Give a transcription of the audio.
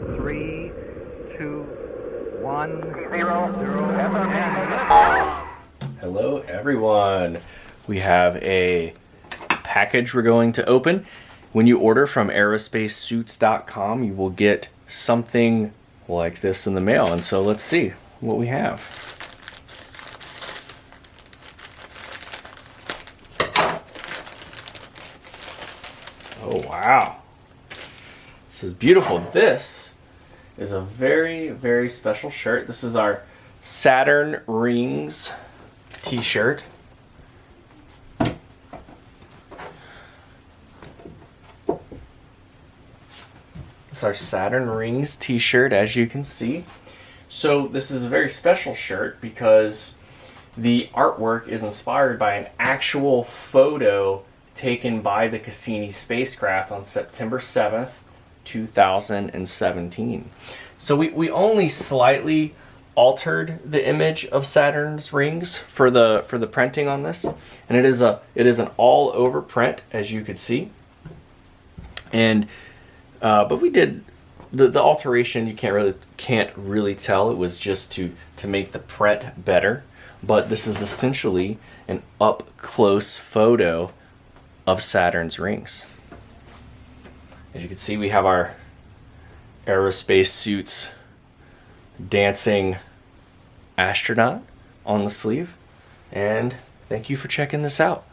3, 2, 1, 0, 0, and Hello everyone. We have a package we're going to open. When you order from aerospacesuits.com, you will get something like this in the mail. And so let's see what we have. Oh wow. This is beautiful. This is a very, very special shirt. This is our Saturn Rings t-shirt. It's our Saturn Rings t-shirt, as you can see. So this is a very special shirt because the artwork is inspired by an actual photo taken by the Cassini Spacecraft on September 7th, 2017. So we only slightly altered the image of Saturn's rings for the printing on this, and it is an all over print, as you could see. And but we did the alteration. You can't really tell. It was just to make the print better. But this is essentially an up close photo of Saturn's rings. As you can see, we have our Aerospace Suits dancing astronaut on the sleeve. And thank you for checking this out.